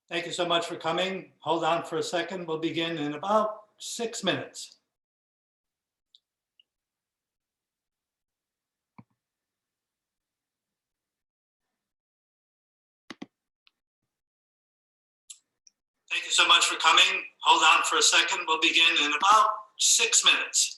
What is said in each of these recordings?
Thank you so much for coming. Hold on for a second. We'll begin in about 6 minutes. Thank you so much for coming. Hold on for a second. We'll begin in about 6 minutes.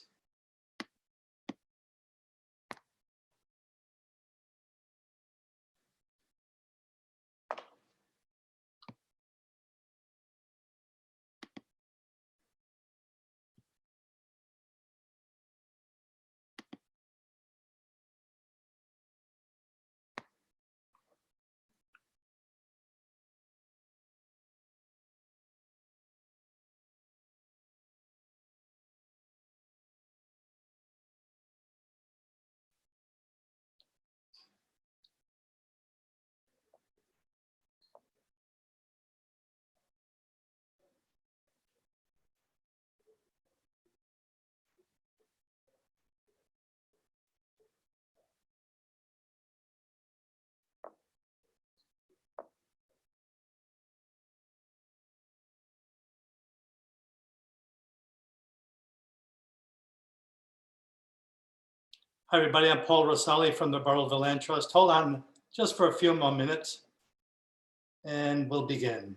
Hi, everybody. I'm Paul Rosselli from the Bartlesville Land Trust. Hold on just for a few more minutes and we'll begin.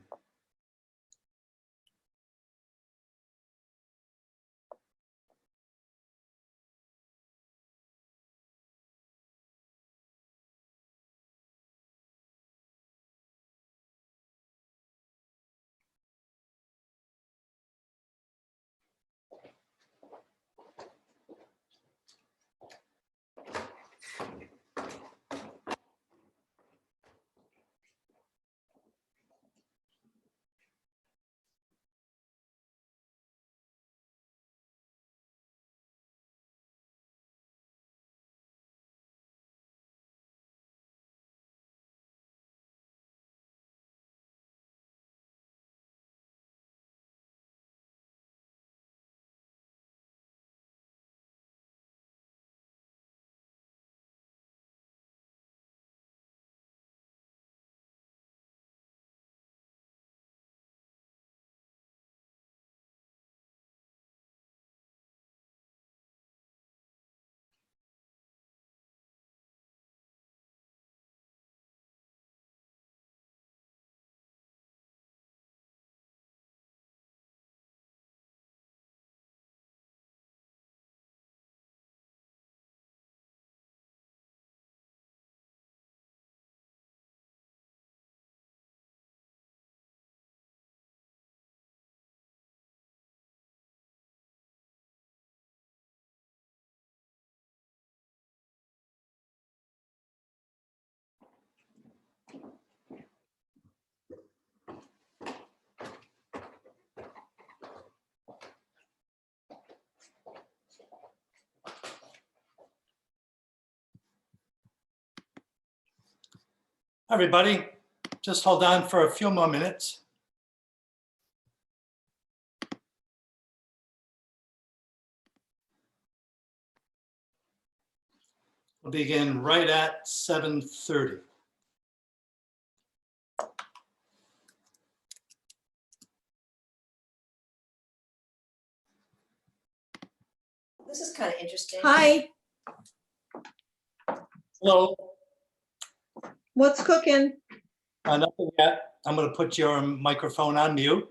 Everybody, just hold on for a few more minutes. We'll begin right at 7:30. This is kind of interesting. Hi, Hello. what's cooking? Nothing yet. I'm going to put your microphone on mute.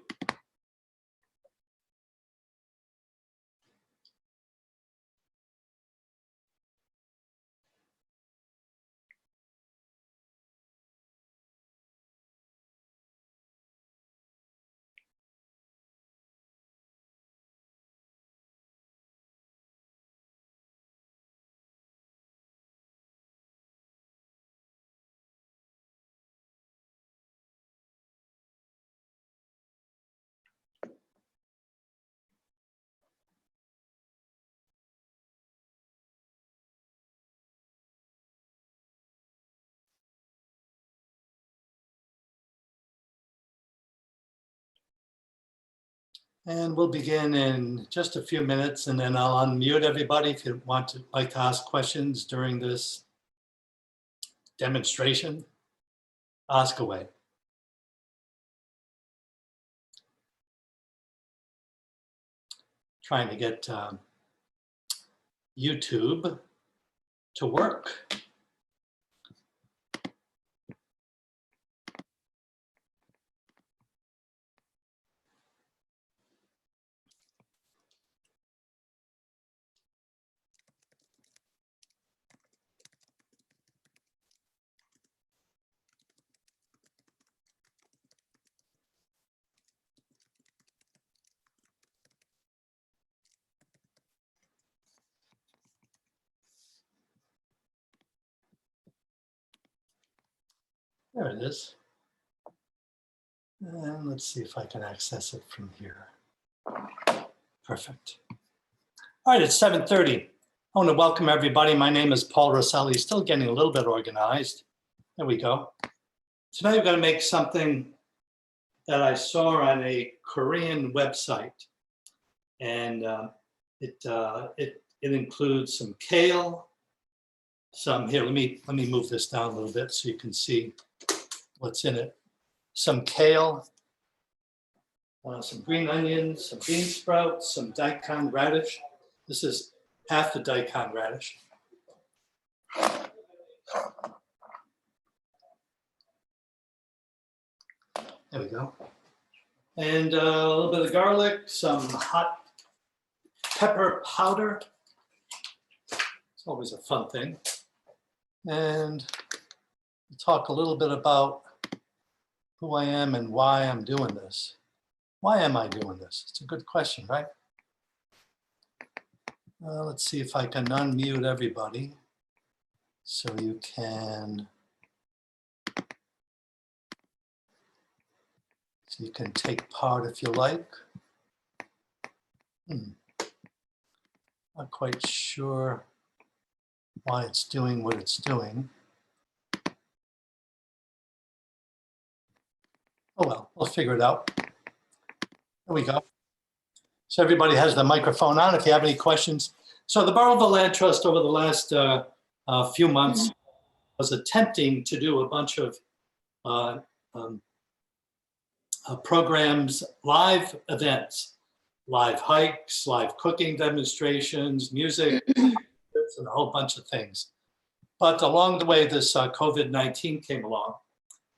And we'll begin in just a few minutes, and then I'll unmute everybody if you like to ask questions during this demonstration. Ask away. trying to get YouTube to work. There it is. And let's see if I can access it from here. Perfect. All right, it's 7:30. I want to welcome everybody. My name is Paul Rosselli, still getting a little bit organized. There we go. Tonight we're going to make something that I saw on a Korean website. And it includes some kale, some, here, let me move this down a little bit so you can see what's in it. Some kale, some green onions, some bean sprouts, some daikon radish. This is half the daikon radish. There we go. And a little bit of garlic, some hot pepper powder. It's always a fun thing. And we'll talk a little bit about who I am and why I'm doing this. Why am I doing this? It's a good question, right? Let's see if I can unmute everybody so you can take part if you like. Not quite sure why it's doing what it's doing. Oh well, we'll figure it out. There we go. So everybody has the microphone on if you have any questions. So the Burrillville Land Trust over the last few months was attempting to do a bunch of programs, live events, live hikes, live cooking demonstrations, music, and a whole bunch of things. But along the way, this COVID-19 came along.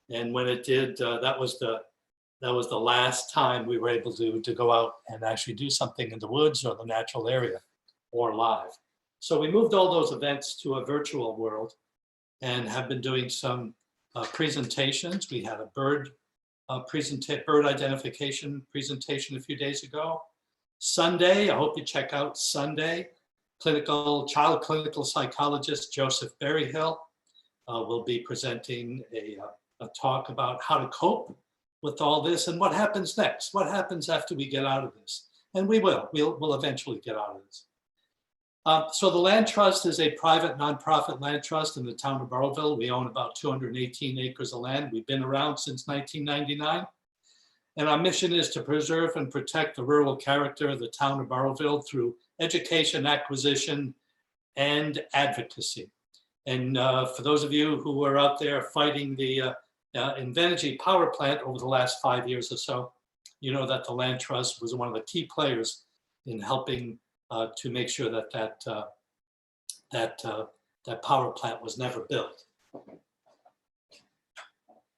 And when it did, that was the last time we were able to go out and actually do something in the woods or the natural area or live. So we moved all those events to a virtual world and have been doing some presentations. We had a bird identification presentation a few days ago. Sunday, I hope you check out Sunday. Child clinical psychologist Joseph Berryhill will be presenting a talk about how to cope with all this and what happens next. What happens after we get out of this? And we'll eventually get out of this. So the Land Trust is a private nonprofit land trust in the town of Burrillville. We own about 218 acres of land. We've been around since 1999. And our mission is to preserve and protect the rural character of the town of Burrillville through education, acquisition, and advocacy. And for those of you who were out there fighting the Invenergy power plant over the last 5 years or so, you know that the Land Trust was one of the key players in helping to make sure that that power plant was never built.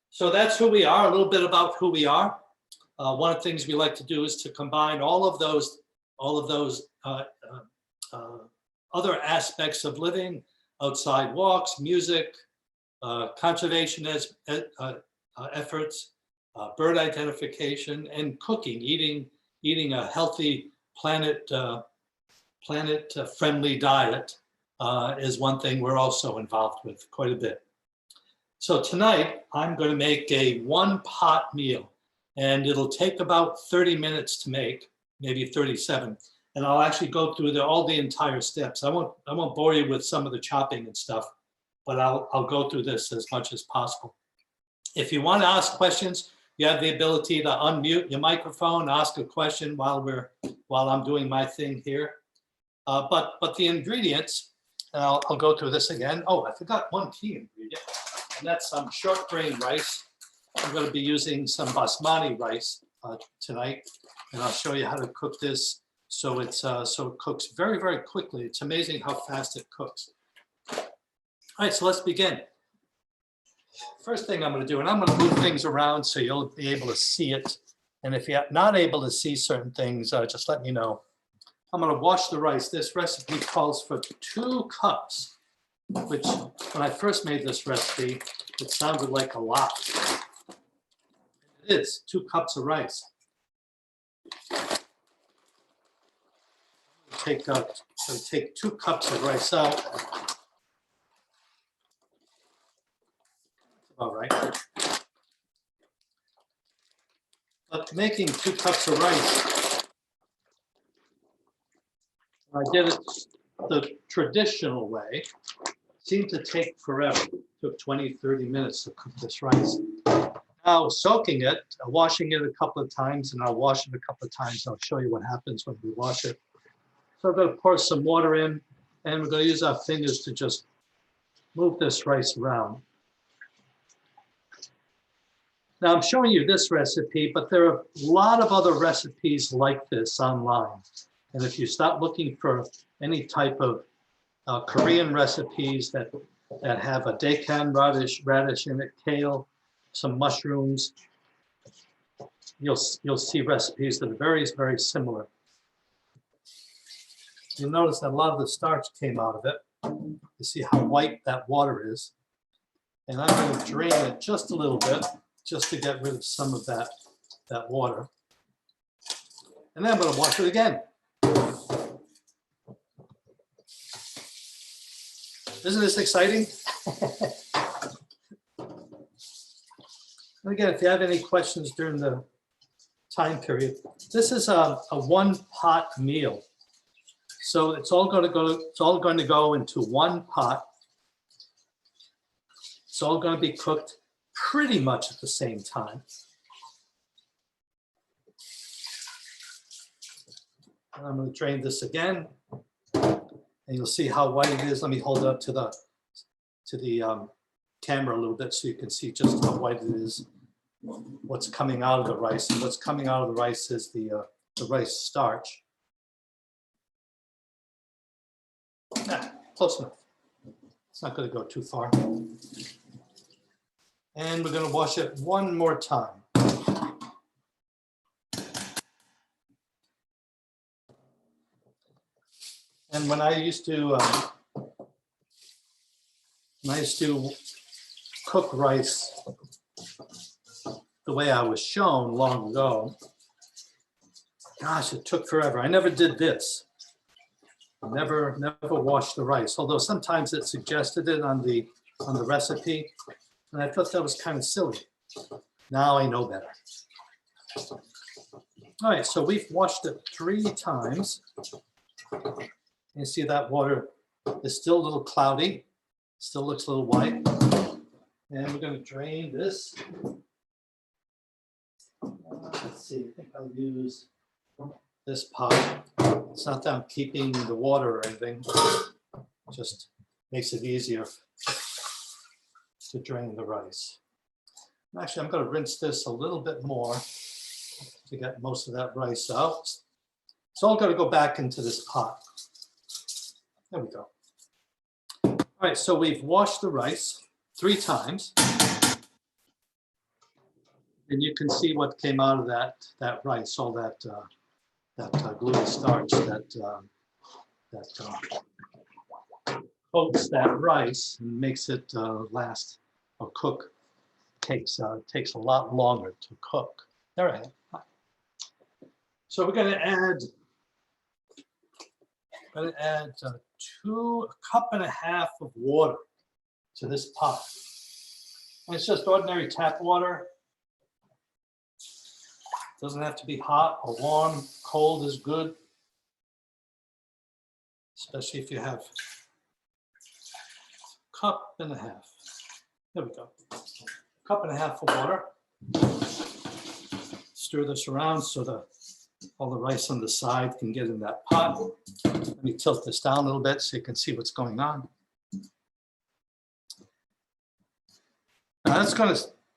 So that's who we are, a little bit about who we are. One of the things we like to do is to combine all of those other aspects of living, outside walks, music, conservation efforts, bird identification, and cooking, eating a healthy planet-friendly diet is one thing we're also involved with quite a bit. So tonight, I'm going to make a one-pot meal, and it'll take about 30 minutes to make, maybe 37. And I'll actually go through all the entire steps. I won't bore you with some of the chopping and stuff, but I'll go through this as much as possible. If you want to ask questions, you have the ability to unmute your microphone, ask a question while I'm doing my thing here. But the ingredients, and I'll go through this again. Oh, I forgot one key ingredient, and that's some short grain rice. I'm going to be using some basmati rice tonight, and I'll show you how to cook this So so it cooks very, very quickly. It's amazing how fast it cooks. All right, so let's begin. First thing I'm going to do, and I'm going to move things around so you'll be able to see it. And if you're not able to see certain things, just let me know. I'm going to wash the rice. This recipe calls for 2 cups, which when I first made this recipe, it sounded like a lot. It is 2 cups of rice. Take 2 cups of rice out. All right. But making 2 cups of rice, I did it the traditional way. Seemed to take forever. It took 20, 30 minutes to cook this rice. Now soaking it, washing it a couple of times, and I'll wash it a couple of times. I'll show you what happens when we wash it. So I'm going to pour some water in, and we're going to use our fingers to just move this rice around. Now I'm showing you this recipe, but there are a lot of other recipes like this online. And if you start looking for any type of Korean recipes that have a daekan radish in it, kale, some mushrooms, you'll see recipes that are very, very similar. You'll notice that a lot of the starch came out of it. You see how white that water is. And I'm going to drain it just a little bit, just to get rid of some of that water. And then I'm going to wash it again. Isn't this exciting? And again, if you have any questions during the time period, this is a 1-pot meal. So it's all going to go into 1 pot. It's all going to be cooked pretty much at the same time. And I'm going to drain this again, and you'll see how white it is. Let me hold it up to the camera a little bit so you can see just how white it is. What's coming out of the rice, and what's coming out of the rice is the rice starch. Nah, close enough. It's not going to go too far. And we're going to wash it one more time. And when I used to cook rice the way I was shown long ago, gosh, it took forever. I never did this. I never washed the rice, although sometimes it suggested it on the recipe. And I thought that was kind of silly. Now I know better. All right, so we've washed it 3 times. You see that water is still a little cloudy, still looks a little white. And we're going to drain this. Let's see, I think I'll use this pot. It's not that I'm keeping the water or anything, just makes it easier to drain the rice. Actually, I'm going to rinse this a little bit more to get most of that rice out. It's all going to go back into this pot. There we go. All right, so we've washed the rice 3 times. And you can see what came out of that rice, all that gluey starch that coats that rice and makes it last or cook. Takes a lot longer to cook. All right. So we're going to add a cup and a half of water to this pot. And it's just ordinary tap water. Doesn't have to be hot or warm. Cold is good, especially if you have a cup and a half. There we go. Cup and a half of water. Stir this around so all the rice on the side can get in that pot. Let me tilt this down a little bit so you can see what's going on. Now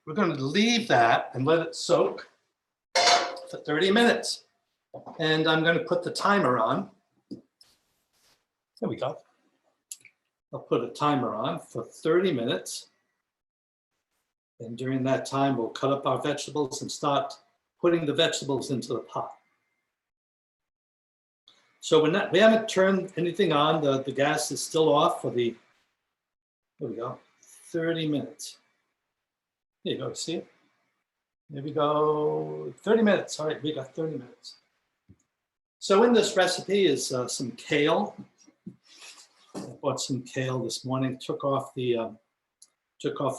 we're going to leave that and let it soak for 30 minutes. And I'm going to put the timer on. There we go. I'll put a timer on for 30 minutes. And during that time, we'll cut up our vegetables and start putting the vegetables into the pot. So we haven't turned anything on. The gas is still off for the, there we go, 30 minutes. There you go, see it? There we go, 30 minutes. All right, we got 30 minutes. So in this recipe is some kale. I bought some kale this morning, took off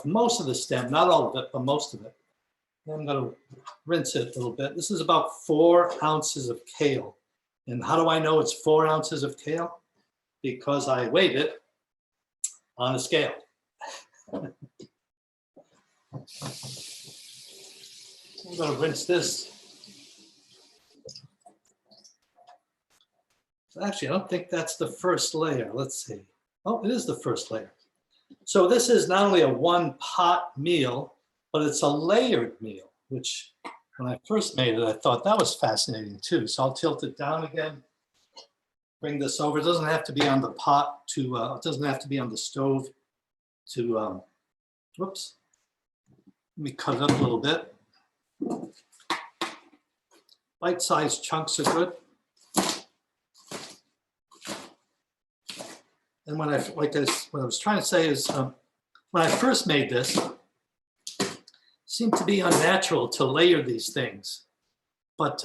most of the stem, not all of it, but most of it. And I'm gonna rinse it a little bit. This is about 4 ounces of kale. And how do I know it's 4 ounces of kale? Because I weighed it on a scale. I'm gonna rinse this. Actually, I don't think that's the first layer. Let's see. Oh, it is the first layer. So this is not only a 1-pot meal, but it's a layered meal, which when I first made it, I thought that was fascinating too. So I'll tilt it down again, bring this over. It doesn't have to be on the pot to, it doesn't have to be on the stove to, whoops. Let me cut it up a little bit. Bite-sized chunks are good. And what I was trying to say is, when I first made this, it seemed to be unnatural to layer these things, but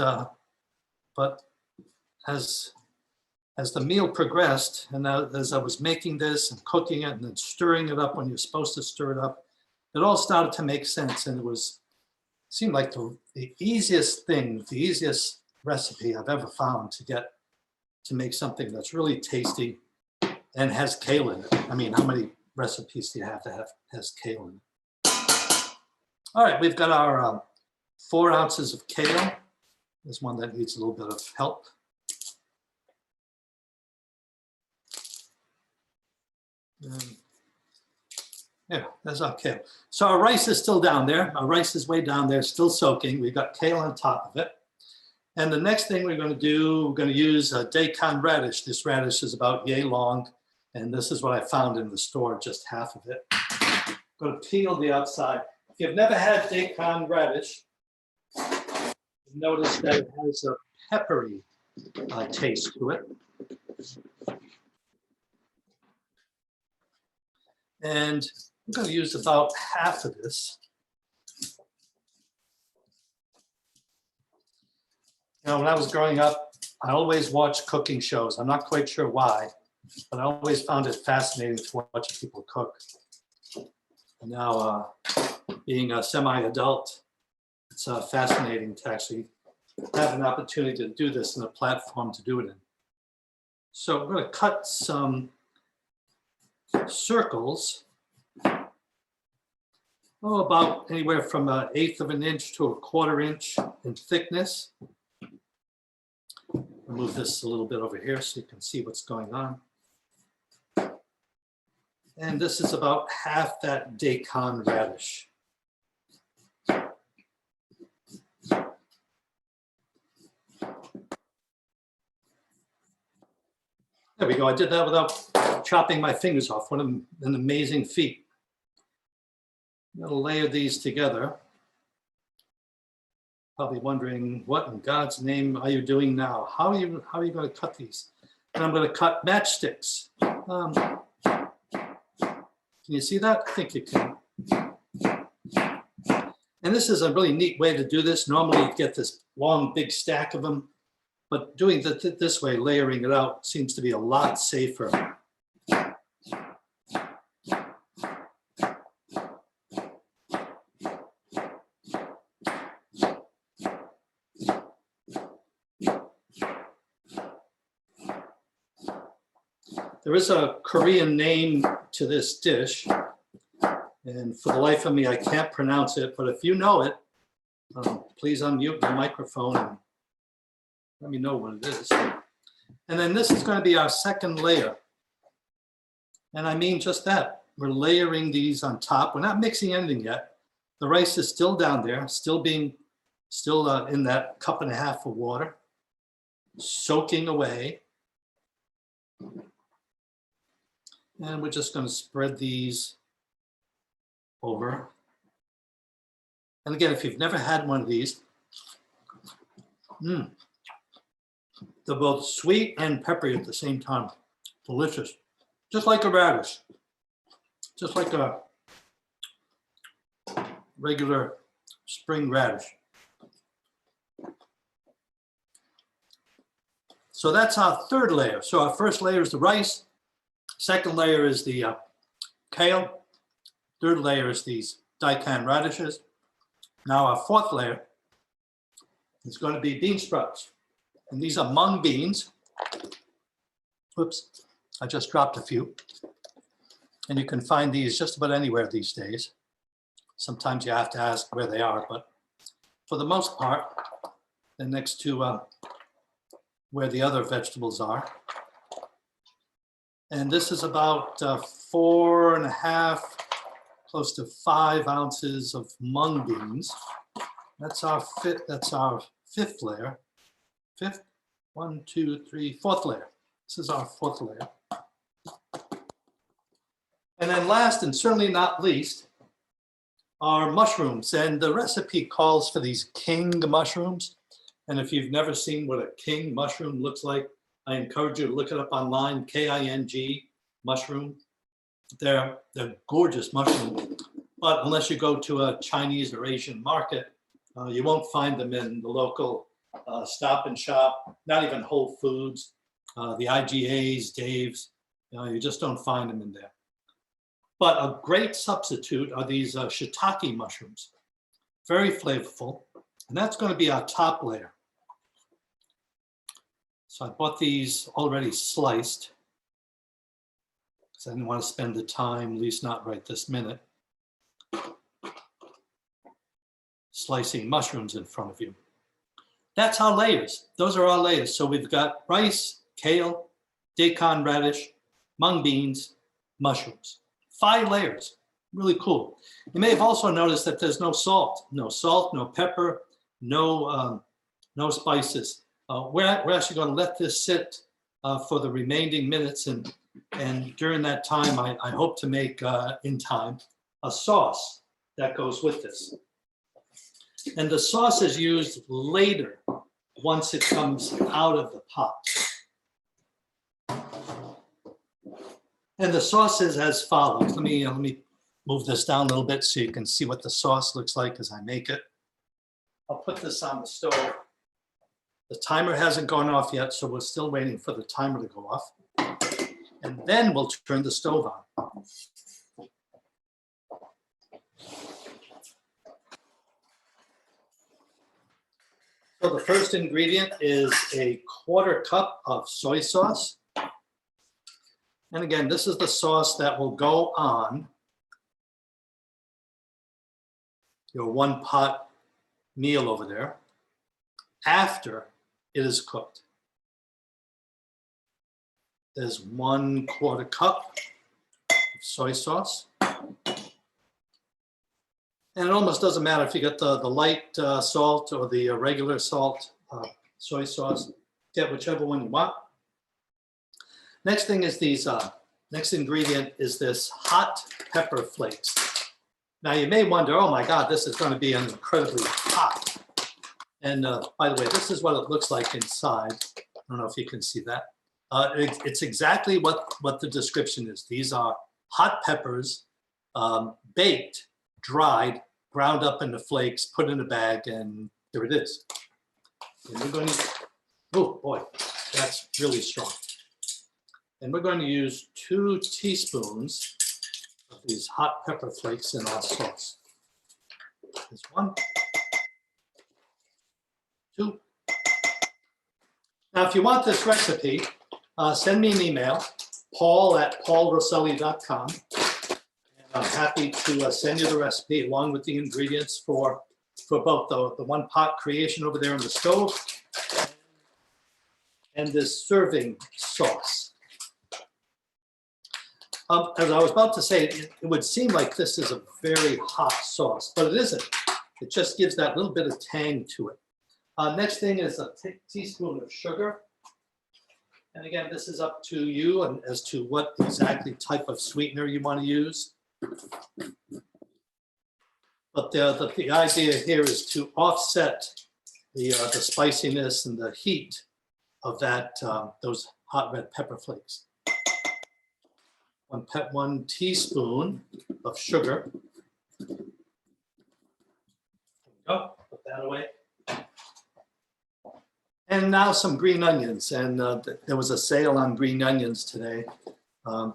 as the meal progressed, and as I was making this and cooking it and then stirring it up when you're supposed to stir it up, it all started to make sense, and it seemed like the easiest thing, the easiest recipe I've ever found to make something that's really tasty and has kale in it. I mean, how many recipes do you have to have has kale in it? All right, we've got our 4 ounces of kale. There's one that needs a little bit of help. Yeah, there's our kale. So our rice is still down there. Our rice is way down there, still soaking. We've got kale on top of it. And the next thing we're going to do, we're going to use a daikon radish. This radish is about yay long. And this is what I found in the store, just half of it. I'm going to peel the outside. If you've never had daikon radish, notice that it has a peppery taste to it. And I'm going to use about half of this. You know, when I was growing up, I always watched cooking shows. I'm not quite sure why, but I always found it fascinating to watch people cook. And now, being a semi-adult, it's fascinating to actually have an opportunity to do this in a platform to do it in. So I'm going to cut some circles, about anywhere from 1/8 of an inch to 1/4 inch in thickness. Move this a little bit over here so you can see what's going on. And this is about half that daikon radish. There we go. I did that without chopping my fingers off. What an amazing feat. I'm going to layer these together. Probably wondering, what in God's name are you doing now? How are you going to cut these? And I'm going to cut matchsticks. Can you see that? I think you can. And this is a really neat way to do this. Normally you get this long, big stack of them, but doing it this way, layering it out, seems to be a lot safer. There is a Korean name to this dish, and for the life of me, I can't pronounce it, but if you know it, please unmute the microphone and let me know what it is. And then this is going to be our second layer. And I mean just that. We're layering these on top. We're not mixing anything yet. The rice is still down there, still in that 1.5 cups of water. soaking away. And we're just going to spread these over. And again, if you've never had one of these, they're both sweet and peppery at the same time. Delicious. Just like a radish. Just like a regular spring radish. So that's our third layer. So our first layer is the rice. Second layer is the kale. Third layer is these daikon radishes. Now our fourth layer is going to be bean sprouts. And these are mung beans. Whoops, I just dropped a few. And you can find these just about anywhere these days. Sometimes you have to ask where they are, but for the most part, they're next to where the other vegetables are. And this is about 4.5, close to 5 ounces of mung beans. That's our fifth layer. Fifth, 1, 2, 3, fourth layer. This is our fourth layer. And then last and certainly not least are mushrooms. And the recipe calls for these king mushrooms. And if you've never seen what a king mushroom looks like, I encourage you to look it up online, K-I-N-G mushroom. They're gorgeous mushrooms, but unless you go to a Chinese or Asian market, you won't find them in the local Stop and Shop, not even Whole Foods, the IGAs, Dave's, you just don't find them in there. But a great substitute are these shiitake mushrooms, very flavorful, and that's going to be our top layer. So I bought these already sliced because I didn't want to spend the time, at least not right this minute, slicing mushrooms in front of you. That's our layers. Those are our layers. So we've got rice, kale, daikon radish, mung beans, mushrooms. 5 layers. Really cool. You may have also noticed that there's no salt, no pepper, no spices. We're actually going to let this sit for the remaining minutes, and during that time, I hope to make in time a sauce that goes with this. And the sauce is used later once it comes out of the pot. And the sauce is as follows. Let me move this down a little bit so you can see what the sauce looks like as I make it. I'll put this on the stove. The timer hasn't gone off yet, so we're still waiting for the timer to go off. And then we'll turn the stove on. So the first ingredient is a 1/4 cup of soy sauce. And again, this is the sauce that will go on your 1-pot meal over there after it is cooked. There's 1/4 cup of soy sauce. And it almost doesn't matter if you get the light salt or the regular salt, soy sauce, get whichever one you want. Next thing is these, next ingredient is this hot pepper flakes. Now you may wonder, oh my God, this is going to be incredibly hot. And by the way, this is what it looks like inside. I don't know if you can see that. It's exactly what the description is. These are hot peppers, baked, dried, ground up into flakes, put in a bag, and here it is. And we're going to, oh boy, that's really strong. And we're going to use 2 teaspoons of these hot pepper flakes in our sauce. There's 1, 2. Now, if you want this recipe, send me an email, paul@paulrosselli.com. And I'm happy to send you the recipe along with the ingredients for both the 1-pot creation over there on the stove and this serving sauce. As I was about to say, it would seem like this is a very hot sauce, but it isn't. It just gives that little bit of tang to it. Next thing is a teaspoon of sugar. And again, this is up to you and as to what exactly type of sweetener you want to use. But the idea here is to offset the spiciness and the heat of that those hot red pepper flakes. 1 teaspoon of sugar. Oh, put that away. And now some green onions. And there was a sale on green onions today. A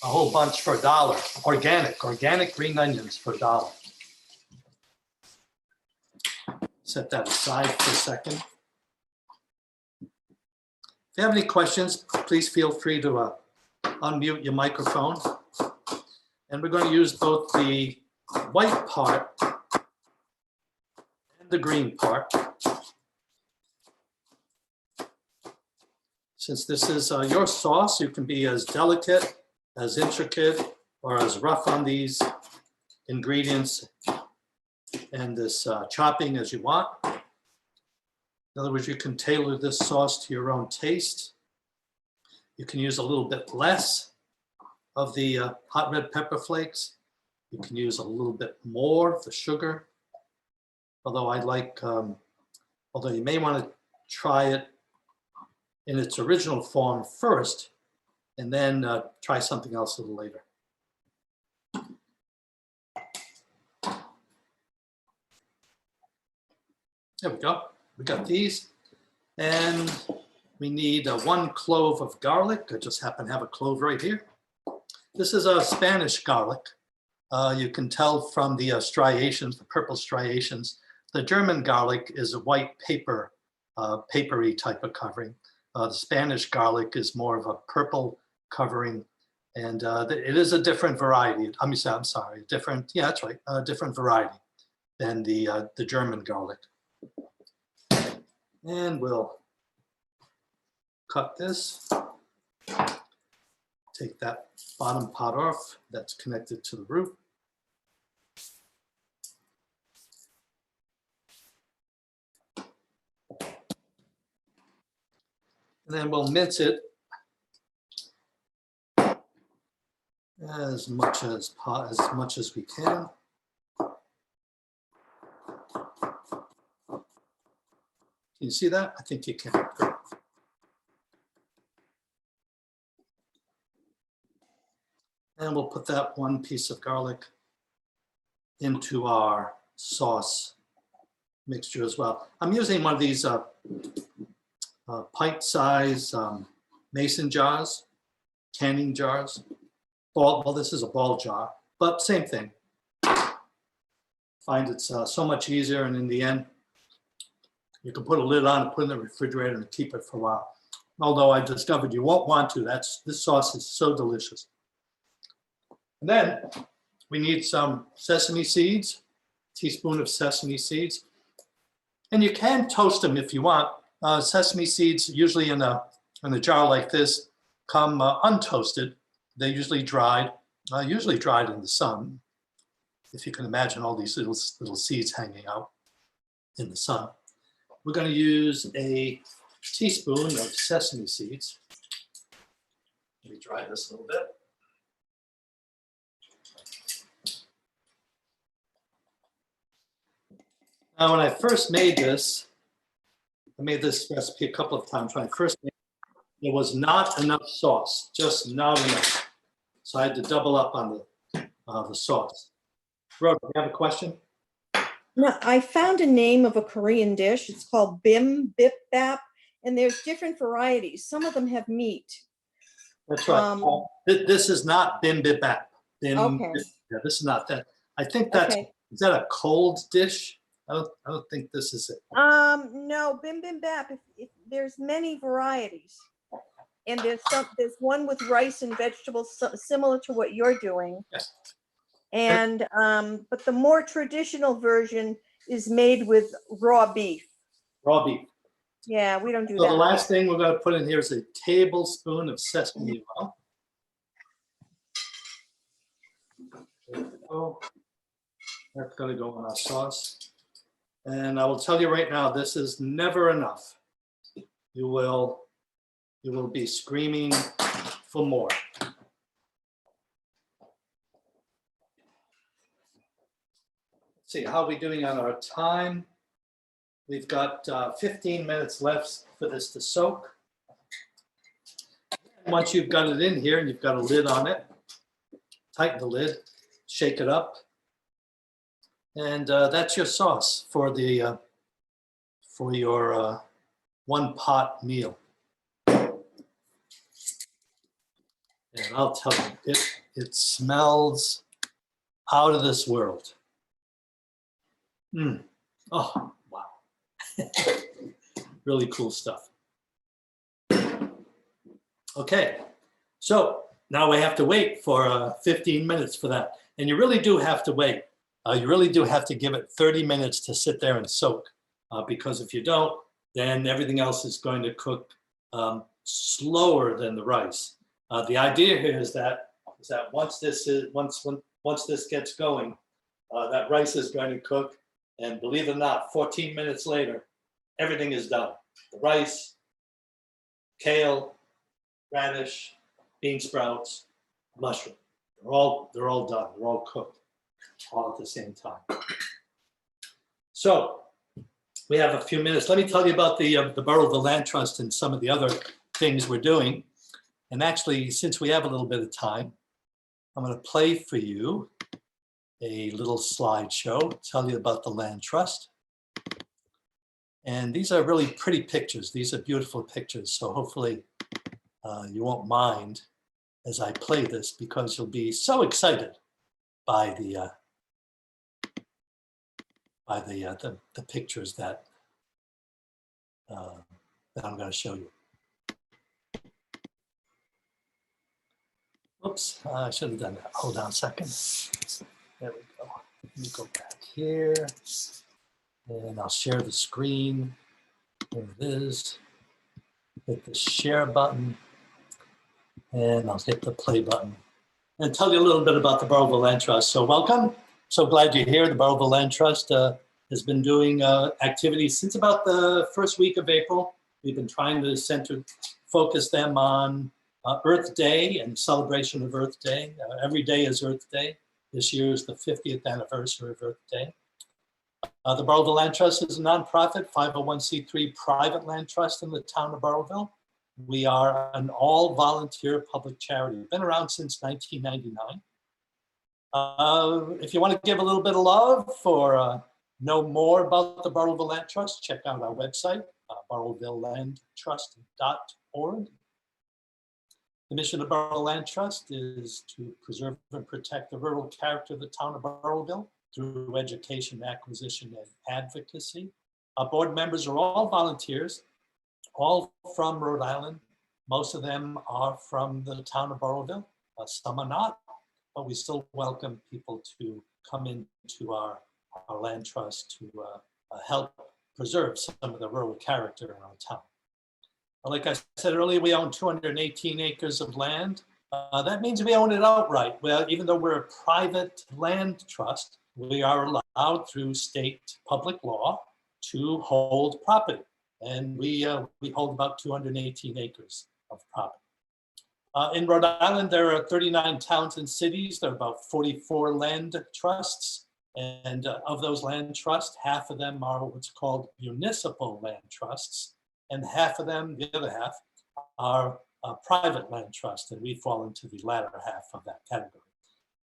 whole bunch for $1. Organic green onions for $1. Set that aside for a second. If you have any questions, please feel free to unmute your microphone. And we're going to use both the white part and the green part. Since this is your sauce, you can be as delicate, as intricate, or as rough on these ingredients and this chopping as you want. In other words, you can tailor this sauce to your own taste. You can use a little bit less of the hot red pepper flakes. You can use a little bit more of the sugar. Although I like, although you may want to try it in its original form first, and then try something else a little later. There we go. We got these. And we need 1 clove of garlic. I just happen to have a clove right here. This is a Spanish garlic. You can tell from the striations, the purple striations. The German garlic is a white paper, papery type of covering. The Spanish garlic is more of a purple covering, and it is a different variety. I'm sorry, different. Yeah, that's right, a different variety than the German garlic. And we'll cut this. Take that bottom part off that's connected to the root. And then we'll mince it as much as we can. Can you see that? I think you can. Great. And we'll put that 1 piece of garlic into our sauce mixture as well. I'm using one of these pint-size mason jars, canning jars. Well, this is a ball jar, but same thing. Find it's so much easier, and in the end, you can put a lid on and put it in the refrigerator and keep it for a while. Although I discovered you won't want to. This sauce is so delicious. And then we need some sesame seeds, teaspoon of sesame seeds. And you can toast them if you want. Sesame seeds, usually in a jar like this, come untoasted. They're usually dried in the sun. If you can imagine all these little seeds hanging out in the sun. We're going to use a teaspoon of sesame seeds. Let me dry this a little bit. Now, when I first made this, I made this recipe a couple of times. When I first made it, there was not enough sauce, just not enough. So I had to double up on the sauce. Rhoda, you have a question? No, I found a name of a Korean dish. It's called bibimbap, and there's different varieties. Some of them have meat. That's right. This is not bibimbap. Okay. Yeah, this is not that. I think that's, Okay. is that a cold dish? I don't think this is it. No, bibimbap. If there's many varieties, and there's one with rice and vegetables similar to what you're doing. Yes. And but the more traditional version is made with raw beef. Raw beef. Yeah, we don't do So the that. last thing we're going to put in here is a tablespoon of sesame oil. There we go. That's going to go in our sauce. And I will tell you right now, this is never enough. You will you will be screaming for more. Let's see, how are we doing on our time? We've got 15 minutes left for this to soak. Once you've got it in here and you've got a lid on it, tighten the lid, shake it up, and that's your sauce for the for your one pot meal. And I'll tell you, it smells out of this world. Oh, wow. Really cool stuff. Okay, so now we have to wait for 15 minutes for that. And you really do have to wait. You really do have to give it 30 minutes to sit there and soak. Because if you don't, then everything else is going to cook slower than the rice. The idea here is that once this gets going, that rice is going to cook. And believe it or not, 14 minutes later, everything is done. The rice, kale, radish, bean sprouts, mushroom. They're all done. They're all cooked, all at the same time. So we have a few minutes. Let me tell you about the Burrillville Land Trust and some of the other things we're doing. And actually, since we have a little bit of time, I'm going to play for you a little slideshow, tell you about the Land Trust. And these are really pretty pictures. These are beautiful pictures. So hopefully you won't mind as I play this, because you'll be so excited by the pictures that I'm going to show you. Oops, I should have done that. Hold on a second. There we go. Let me go back here, and I'll share the screen. There it is. Hit the share button, and I'll hit the play button and tell you a little bit about the Burrillville Land Trust. So welcome. So glad you're here. The Burrillville Land Trust has been doing activities since about the first week of April. We've been trying to focus them on Earth Day and celebration of Earth Day. Every day is Earth Day. This year is the 50th anniversary of Earth Day. The Burrillville Land Trust is a nonprofit 501c3 private land trust in the town of Burrillville. We are an all-volunteer public charity. Been around since 1999. If you want to give a little bit of love or know more about the Burrillville Land Trust, check out our website, burrillvillelandtrust.org. The mission of the Burrillville Land Trust is to preserve and protect the rural character of the town of Burrillville through education, acquisition, and advocacy. Our board members are all volunteers, all from Rhode Island. Most of them are from the town of Burrillville. Some are not, but we still welcome people to come into our land trust to help preserve some of the rural character in our town. Like I said earlier, we own 218 acres of land. That means we own it outright. Well, even though we're a private land trust, we are allowed through state public law to hold property. And we hold about 218 acres of property. In Rhode Island, there are 39 towns and cities. There are about 44 land trusts. And of those land trusts, half of them are what's called municipal land trusts. And half of them, the other half, are private land trusts. And we fall into the latter half of that category.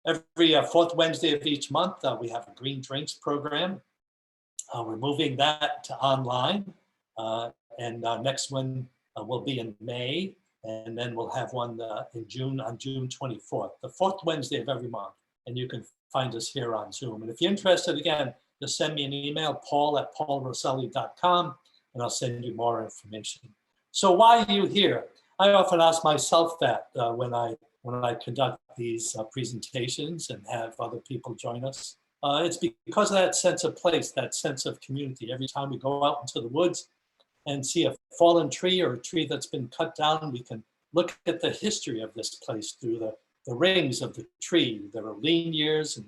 Every fourth Wednesday of each month, we have a green drinks program. We're moving that to online. And our next one will be in May. And then we'll have one in June, on June 24th, the fourth Wednesday of every month. And you can find us here on Zoom. And if you're interested, again, just send me an email, paul@paulrosselli.com, and I'll send you more information. So why are you here? I often ask myself that when I conduct these presentations and have other people join us. It's because of that sense of place, that sense of community. Every time we go out into the woods and see a fallen tree or a tree that's been cut down, we can look at the history of this place through the rings of the tree. There are lean years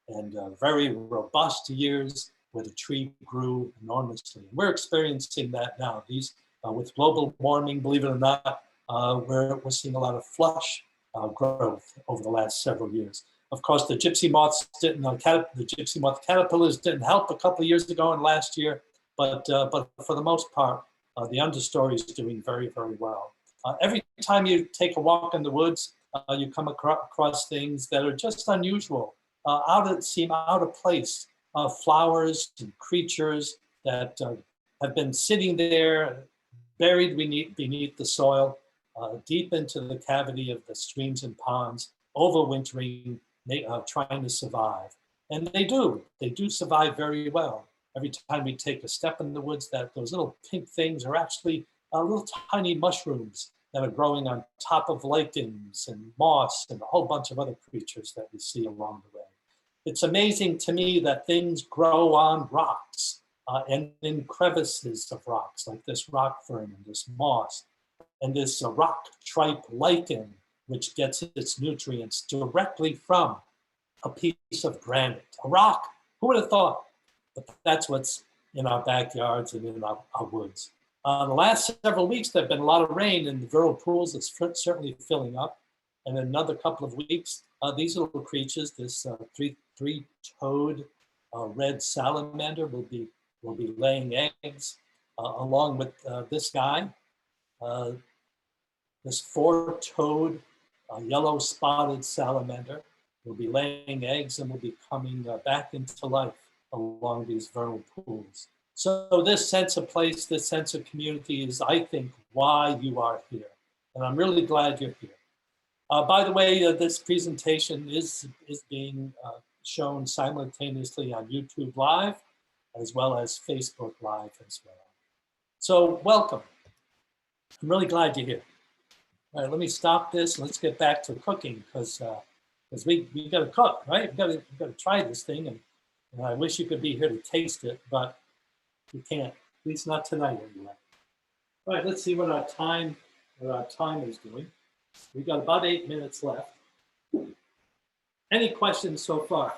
and very robust years where the tree grew enormously. We're experiencing that now. These, with global warming, believe it or not, where we're seeing a lot of flush growth over the last several years. Of course, the gypsy moths didn't, the gypsy moth caterpillars didn't help a couple of years ago and last year, but for the most part, the understory is doing very, very well. Every time you take a walk in the woods, you come across things that are just unusual, seem out of place. Flowers and creatures that have been sitting there, buried beneath the soil, deep into the cavity of the streams and ponds, overwintering, trying to survive. And they do survive very well. Every time we take a step in the woods, those little pink things are actually little tiny mushrooms that are growing on top of lichens and moss and a whole bunch of other creatures that we see along the way. It's amazing to me that things grow on rocks and in crevices of rocks, like this rock fern and this moss, and this rock tripe lichen, which gets its nutrients directly from a piece of granite, a rock. Who would have thought? But that's what's in our backyards and in our woods. The last several weeks, there have been a lot of rain, and the vernal pools is certainly filling up. And in another couple of weeks, these little creatures, this three-toed red salamander, will be laying eggs, along with this guy, this four-toed yellow spotted salamander will be laying eggs and will be coming back into life along these vernal pools. So this sense of place, this sense of community is, I think, why you are here. And I'm really glad you're here. By the way, this presentation is being shown simultaneously on YouTube Live, as well as Facebook Live as well. So welcome. I'm really glad you're here. All right, let me stop this. Let's get back to cooking, because we got to cook, right? We got to try this thing, and I wish you could be here to taste it, but you can't. At least not tonight, anyway. All right, let's see what our time is doing. We've got about 8 minutes left. Any questions so far?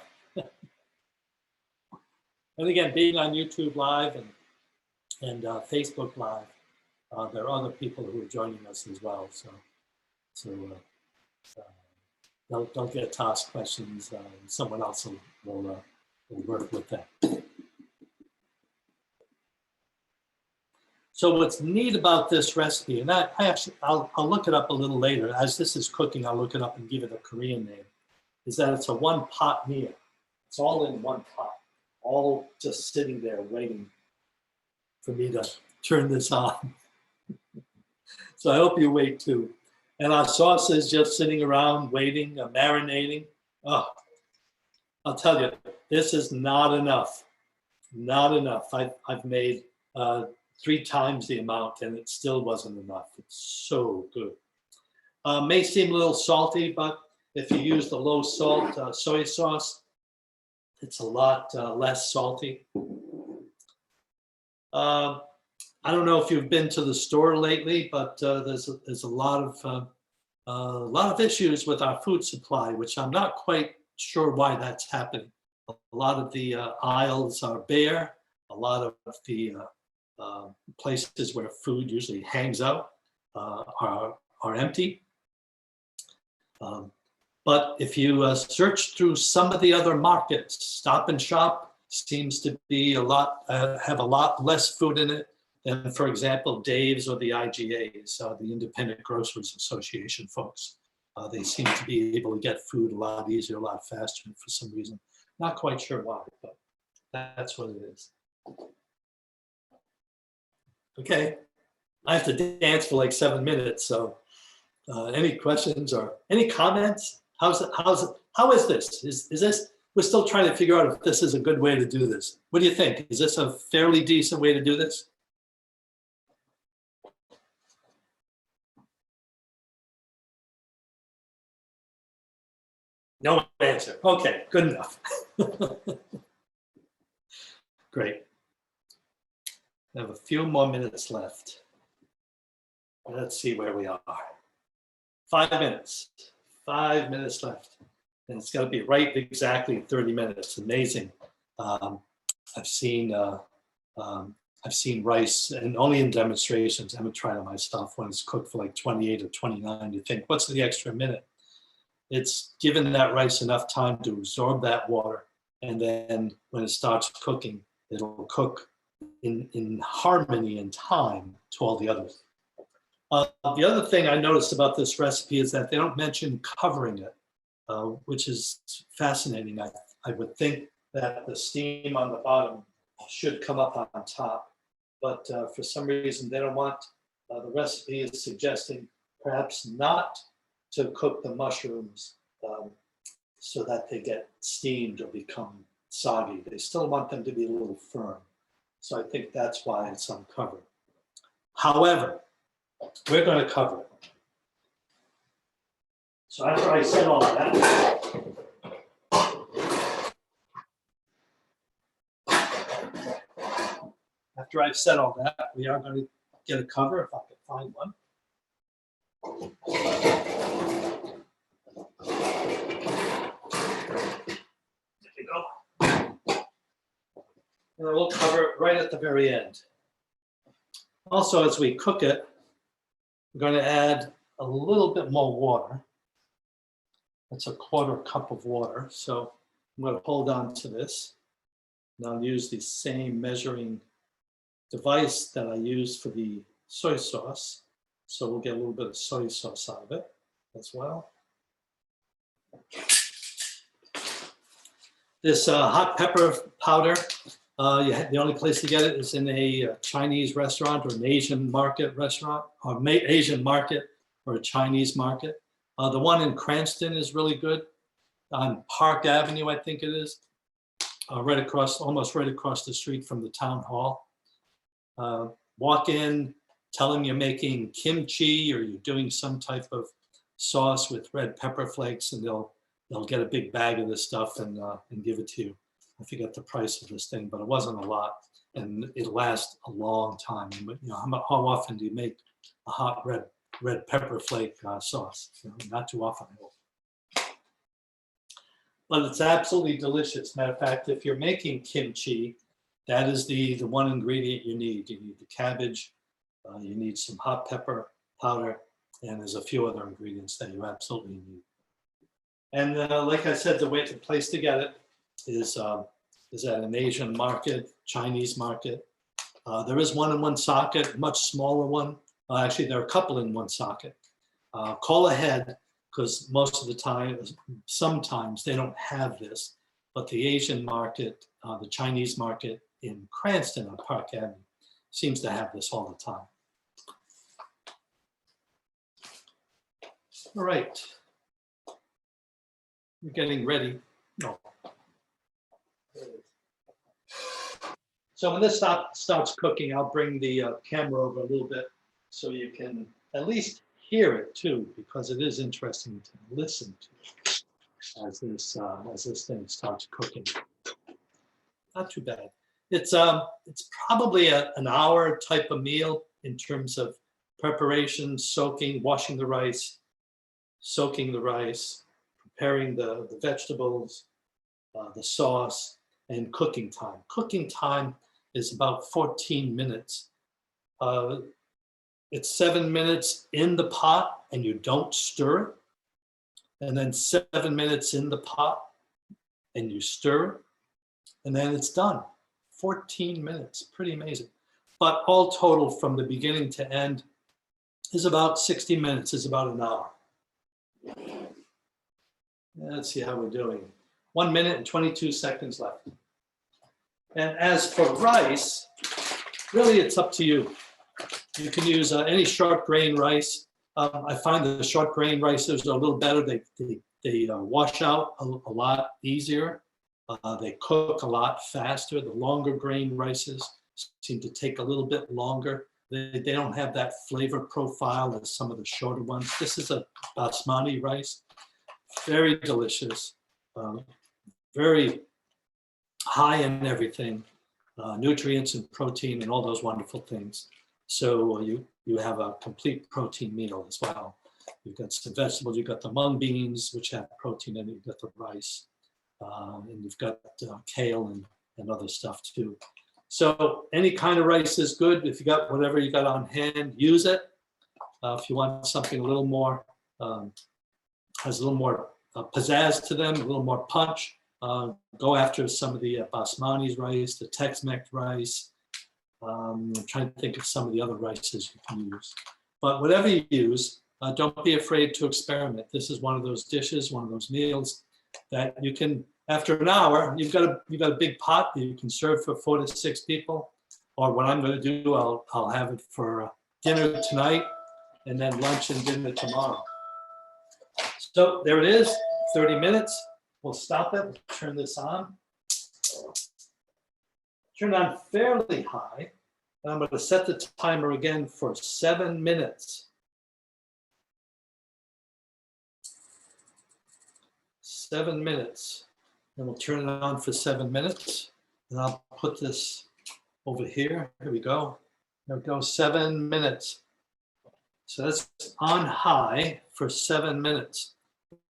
And again, being on YouTube Live and Facebook Live, there are other people who are joining us as well. So they'll get tossed questions. Someone else will work with that. So what's neat about this recipe, and I'll look it up a little later. As this is cooking, I'll look it up and give it a Korean name, is that it's a one-pot meal. It's all in one pot, all just sitting there waiting for me to turn this on. So I hope you wait too. And our sauce is just sitting around waiting, marinating. Oh, I'll tell you, this is not enough. Not enough. I've made 3 times the amount, and it still wasn't enough. It's so good. May seem a little salty, but if you use the low salt soy sauce, it's a lot less salty. I don't know if you've been to the store lately, but there's a lot of issues with our food supply, which I'm not quite sure why that's happening. A lot of the aisles are bare. A lot of the places where food usually hangs out are empty. But if you search through some of the other markets, Stop and Shop seems to be have a lot less food in it than, for example, Dave's or the IGAs, the Independent Grocers Association folks. They seem to be able to get food a lot easier, a lot faster for some reason. Not quite sure why, but that's what it is. Okay, I have to dance for like 7 minutes, so any questions or any comments? How is this? Is this, we're still trying to figure out if this is a good way to do this. What do you think? Is this a fairly decent way to do this? No answer. Okay, good enough. Great. I have a few more minutes left. Let's see where we are. 5 minutes. 5 minutes left. And it's got to be right exactly 30 minutes. Amazing. I've seen I've seen rice, and only in demonstrations. I haven't tried it myself. When it's cooked for like 28 or 29, you think, what's the extra minute? It's given that rice enough time to absorb that water, and then when it starts cooking, it'll cook in harmony and time to all the others. The other thing I noticed about this recipe is that they don't mention covering it, which is fascinating. I would think that the steam on the bottom should come up on top, but for some reason they don't want, the recipe is suggesting perhaps not to cook the mushrooms so that they get steamed or become soggy. They still want them to be a little firm. So I think that's why it's uncovered. However, we're going to cover it. So after I said all that, after I've said all that, we are going to get a cover if I can find one. There you go. And then we'll cover it right at the very end. Also, as we cook it, we're going to add a little bit more water. That's a 1/4 cup of water. So I'm going to hold on to this. And I'll use the same measuring device that I used for the soy sauce. So we'll get a little bit of soy sauce out of it as well. This hot pepper powder, the only place to get it is in a Chinese restaurant or an Asian market restaurant, or Asian market or a Chinese market. The one in Cranston is really good, on Park Avenue, I think it is, almost right across the street from the town hall. Walk in, tell them you're making kimchi or you're doing some type of sauce with red pepper flakes, and they'll get a big bag of this stuff and give it to you. I forget the price of this thing, but it wasn't a lot, and it lasts a long time. But you know, how often do you make a hot red pepper flake sauce? You know, not too often, I hope. But it's absolutely delicious. Matter of fact, if you're making kimchi, that is the one ingredient you need. You need the cabbage, you need some hot pepper powder, and there's a few other ingredients that you absolutely need. And like I said, the place to get it is at an Asian market, Chinese market. There is one in Woonsocket, much smaller one. Actually, there are a couple in Woonsocket. Call ahead, because most of the time, sometimes they don't have this, but the Asian market, the Chinese market in Cranston on Park Avenue seems to have this all the time. All right. We're getting ready. No. So when this starts cooking, I'll bring the camera over a little bit so you can at least hear it too, because it is interesting to listen to as this thing starts cooking. Not too bad. It's probably an hour type of meal in terms of preparation, soaking, washing the rice, soaking the rice, preparing the vegetables, the sauce, and cooking time. Cooking time is about 14 minutes. It's 7 minutes in the pot and you don't stir it. And then 7 minutes in the pot and you stir it. And then it's done. 14 minutes, pretty amazing. But all total from the beginning to end is about 60 minutes, is about an hour. Let's see how we're doing. 1 minute and 22 seconds left. And as for rice, really it's up to you. You can use any short grain rice. I find that the short grain rices are a little better. They wash out a lot easier. They cook a lot faster. The longer grain rices seem to take a little bit longer. They don't have that flavor profile as some of the shorter ones. This is a basmati rice. Very delicious. Very high in everything. Nutrients and protein and all those wonderful things. So you have a complete protein meal as well. You've got some vegetables. You've got the mung beans, which have protein in it. You've got the rice. And you've got kale and other stuff too. So any kind of rice is good. If you got whatever you got on hand, use it. If you want something a little more, has a little more pizzazz to them, a little more punch, go after some of the basmati rice, the Tex-Mex rice. I'm trying to think of some of the other rices you can use. But whatever you use, don't be afraid to experiment. This is one of those dishes, one of those meals that you can, after an hour, you've got a big pot that you can serve for 4 to 6 people. Or what I'm going to do, I'll have it for dinner tonight and then lunch and dinner tomorrow. So there it is, 30 minutes. We'll stop it, turn this on. Turn on fairly high. And I'm going to set the timer again for 7 minutes. 7 minutes. And we'll turn it on for 7 minutes. And I'll put this over here. Here we go. There we go, 7 minutes. So that's on high for 7 minutes.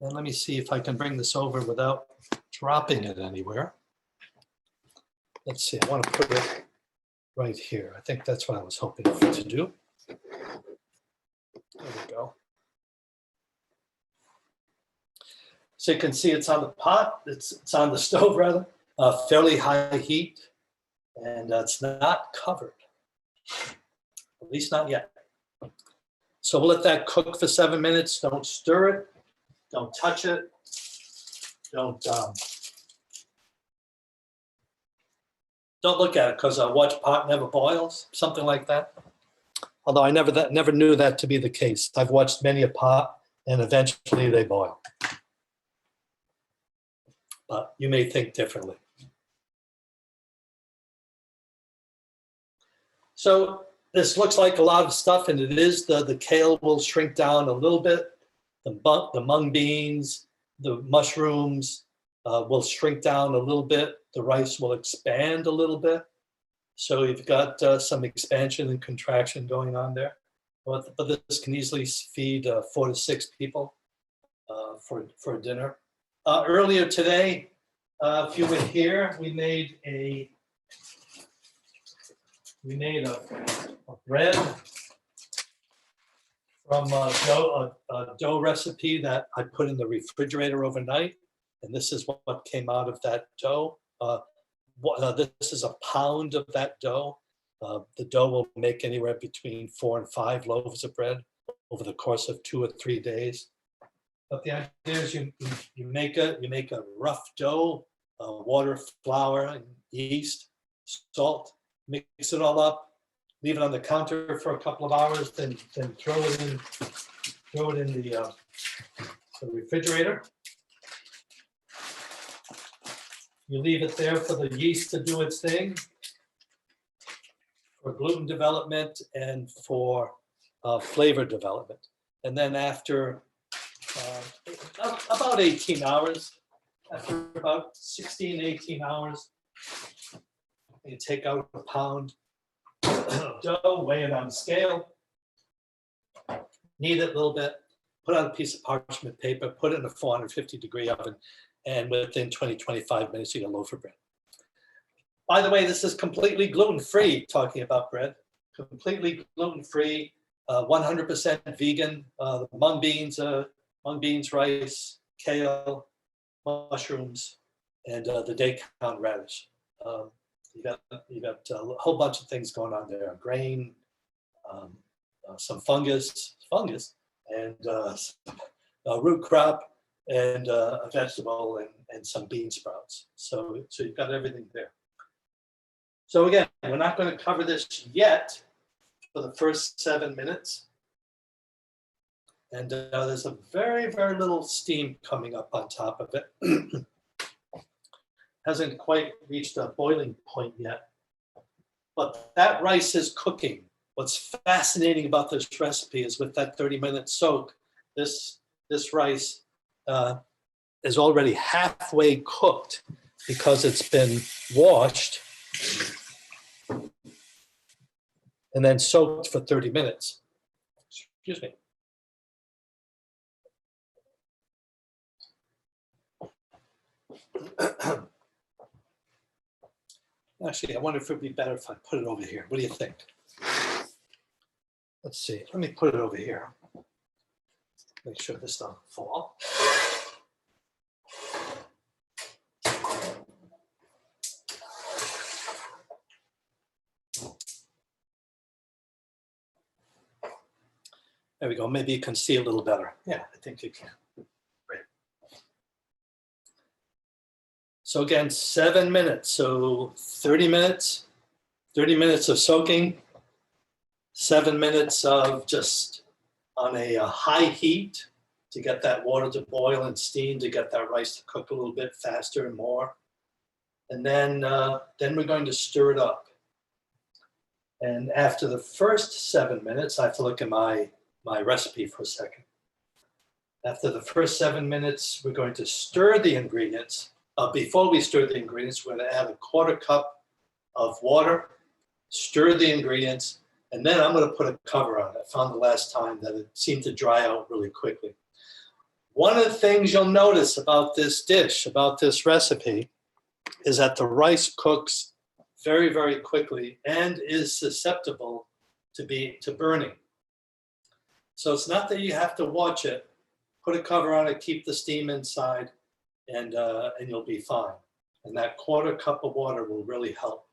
And let me see if I can bring this over without dropping it anywhere. Let's see, I want to put it right here. I think that's what I was hoping to do. There we go. So you can see it's on the pot, it's on the stove rather, fairly high heat, and it's not covered, at least not yet. So we'll let that cook for 7 minutes. Don't stir it, don't touch it, don't look at it, because a watch pot never boils, something like that. Although I never knew that to be the case. I've watched many a pot, and eventually they boil. But you may think differently. So this looks like a lot of stuff, and it is. The kale will shrink down a little bit. The mung beans, the mushrooms will shrink down a little bit. The rice will expand a little bit. So you've got some expansion and contraction going on there. But this can easily feed 4 to 6 people for dinner. Earlier today, if you were here, we made a bread from a dough recipe that I put in the refrigerator overnight. And this is what came out of that dough. This is a pound of that dough. The dough will make anywhere between 4 and 5 loaves of bread over the course of 2 or 3 days. But the idea is you make a rough dough, water, flour, and yeast, salt. Mix it all up, leave it on the counter for a couple of hours, then throw it in the refrigerator. You leave it there for the yeast to do its thing, for gluten development and for flavor development. And then after about 18 hours, after about 16, 18 hours, you take out a pound of dough, weigh it on the scale, knead it a little bit, put on a piece of parchment paper, put it in a 450-degree oven, and within 20, 25 minutes, you get a loaf of bread. By the way, this is completely gluten-free, talking about bread, completely gluten-free, 100% vegan, mung beans, rice, kale, mushrooms, and the day-count radish. You got a whole bunch of things going on there: grain, some fungus, and a root crop, and a vegetable, and some bean sprouts. So you've got everything there. So again, we're not going to cover this yet for the first 7 minutes. And there's a very, very little steam coming up on top of it. Hasn't quite reached a boiling point yet. But that rice is cooking. What's fascinating about this recipe is with that 30-minute soak, this rice is already halfway cooked because it's been washed and then soaked for 30 minutes. Excuse me. Actually, I wonder if it'd be better if I put it over here. What do you think? Let's see. Let me put it over here. Make sure this doesn't fall. There we go. Maybe you can see a little better. Yeah, I think you can. Great. So again, 7 minutes. So 30 minutes. 30 minutes of soaking. 7 minutes of just on a high heat to get that water to boil and steam, to get that rice to cook a little bit faster and more. And then we're going to stir it up. And after the first 7 minutes, I have to look at my recipe for a second. After the first 7 minutes, we're going to stir the ingredients. Before we stir the ingredients, we're going to add a 1/4 cup of water, stir the ingredients, and then I'm going to put a cover on it. I found the last time that it seemed to dry out really quickly. One of the things you'll notice about this dish, about this recipe, is that the rice cooks very, very quickly and is susceptible to burning. So it's not that you have to watch it. Put a cover on it, keep the steam inside, and you'll be fine. And that 1/4 cup of water will really help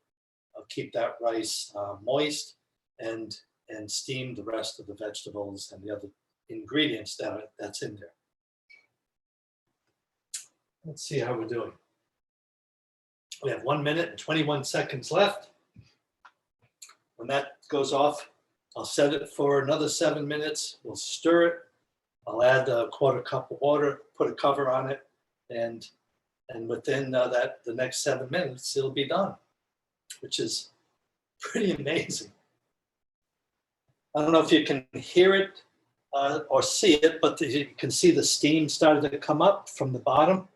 keep that rice moist and steam the rest of the vegetables and the other ingredients that's in there. Let's see how we're doing. We have 1 minute and 21 seconds left. When that goes off, I'll set it for another 7 minutes. We'll stir it. I'll add a 1/4 cup of water, put a cover on it, and within the next 7 minutes, it'll be done, which is pretty amazing. I don't know if you can hear it or see it, but you can see the steam started to come up from the bottom.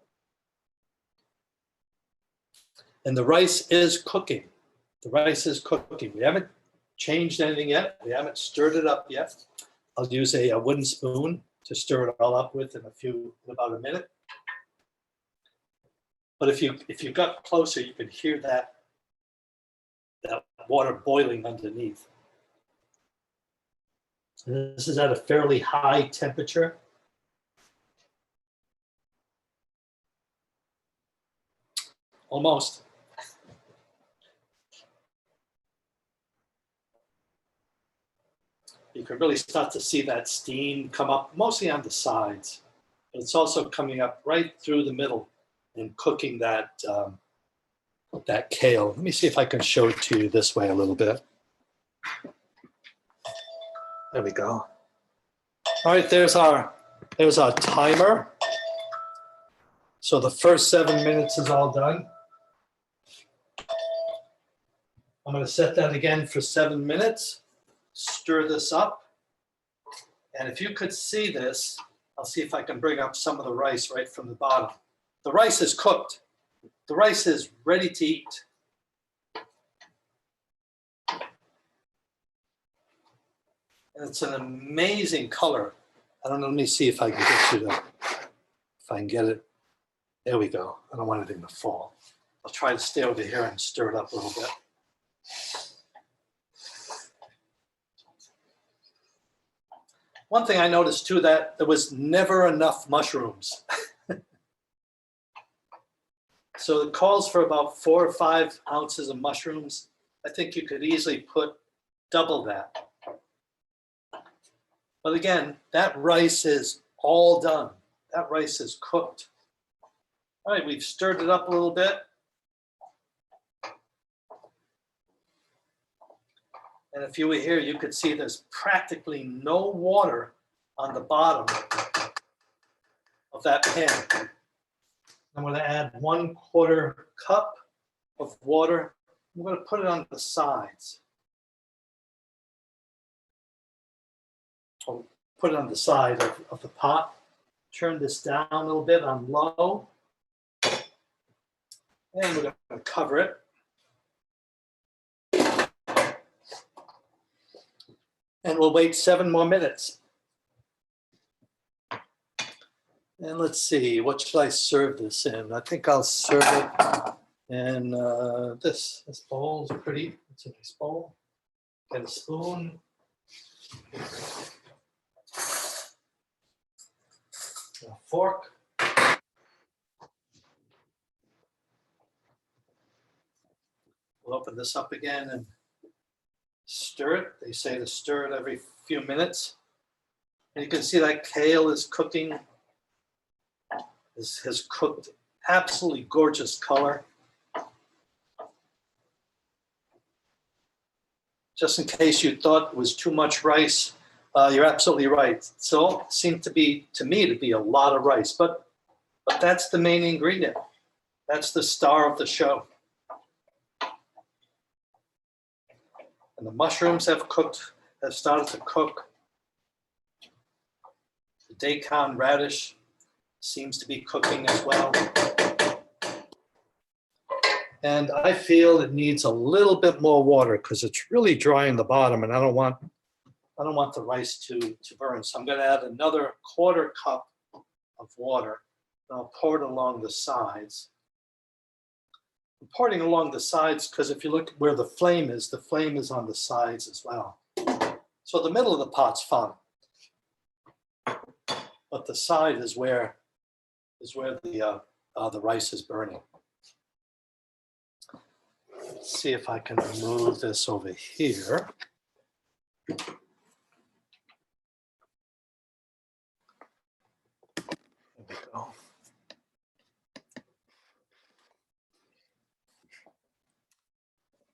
And the rice is cooking. The rice is cooking. We haven't changed anything yet. We haven't stirred it up yet. I'll use a wooden spoon to stir it all up with in about a minute. But if you got closer, you can hear that water boiling underneath. This is at a fairly high temperature. Almost. You can really start to see that steam come up mostly on the sides. But it's also coming up right through the middle and cooking that kale. Let me see if I can show it to you this way a little bit. There we go. All right, there's our timer. So the first 7 minutes is all done. I'm going to set that again for 7 minutes. Stir this up. And if you could see this, I'll see if I can bring up some of the rice right from the bottom. The rice is cooked. The rice is ready to eat. And it's an amazing color. I don't know, let me see if I can get you to, if I can get it. There we go. I don't want anything to fall. I'll try to stay over here and stir it up a little bit. One thing I noticed too, that there was never enough mushrooms. So it calls for about 4 or 5 ounces of mushrooms. I think you could easily put double that. But again, that rice is all done. That rice is cooked. All right, we've stirred it up a little bit. And if you were here, you could see there's practically no water on the bottom of that pan. I'm going to add 1/4 cup of water. I'm going to put it on the sides. I'll put it on the side of the pot. Turn this down a little bit on low. And we're going to cover it. And we'll wait 7 more minutes. And let's see, what should I serve this in? I think I'll serve it And this bowl is pretty, it's a nice bowl. Get a spoon. A fork. We'll open this up again and stir it. They say to stir it every few minutes. And you can see that kale is cooking, has cooked absolutely gorgeous color. Just in case you thought it was too much rice, you're absolutely right. So it seemed to me to be a lot of rice, but that's the main ingredient. That's the star of the show. And the mushrooms have started to cook. The daikon radish seems to be cooking as well. And I feel it needs a little bit more water because it's really dry in the bottom, and I don't want the rice to burn. So I'm going to add another 1/4 cup of water. And I'll pour it along the sides. I'm pouring along the sides because if you look where the flame is on the sides as well. So the middle of the pot's fine, but the side is where the rice is burning. Let's see if I can move this over here. There we go.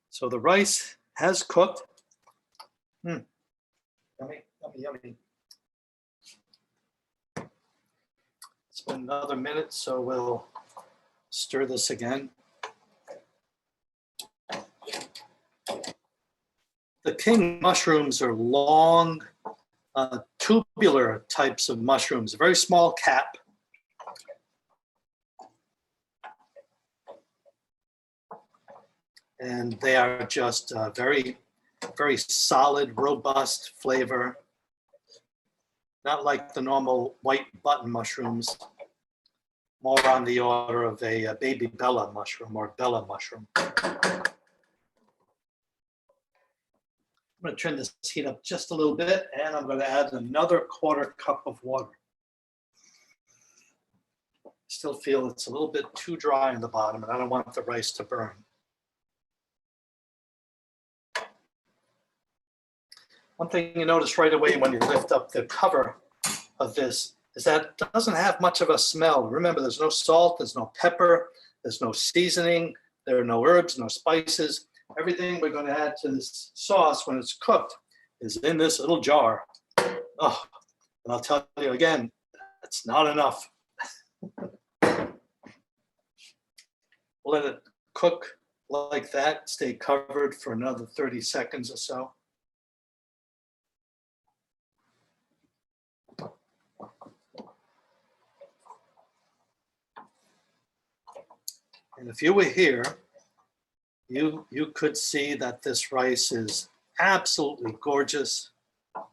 So the rice has cooked. Yummy, yummy, yummy. It's been another minute, so we'll stir this again. The king mushrooms are long, tubular types of mushrooms, a very small cap. And they are just very, very solid, robust flavor. Not like the normal white button mushrooms, more on the order of a baby Bella mushroom or Bella mushroom. I'm going to turn this heat up just a little bit, and I'm going to add another 1/4 cup of water. I still feel it's a little bit too dry in the bottom, and I don't want the rice to burn. One thing you notice right away when you lift up the cover of this is that it doesn't have much of a smell. Remember, there's no salt, there's no pepper, there's no seasoning, there are no herbs, no spices. Everything we're going to add to this sauce when it's cooked is in this little jar. Oh, and I'll tell you again, it's not enough. We'll let it cook like that, stay covered for another 30 seconds or so. And if you were here, you could see that this rice is absolutely gorgeous. You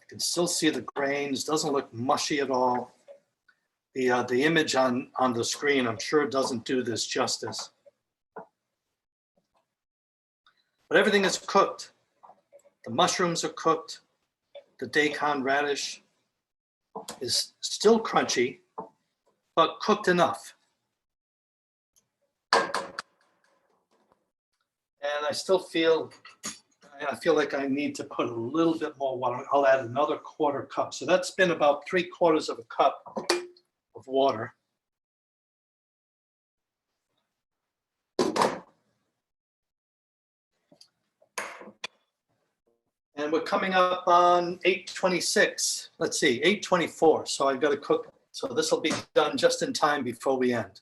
can still see the grains, doesn't look mushy at all. The image on the screen, I'm sure doesn't do this justice. But everything is cooked. The mushrooms are cooked. The daikon radish is still crunchy, but cooked enough. And I still feel, like I need to put a little bit more water. I'll add another 1/4 cup. So that's been about 3/4 of a cup of water. And we're coming up on 8:26. Let's see, 8:24. So I've got to cook. So this will be done just in time before we end.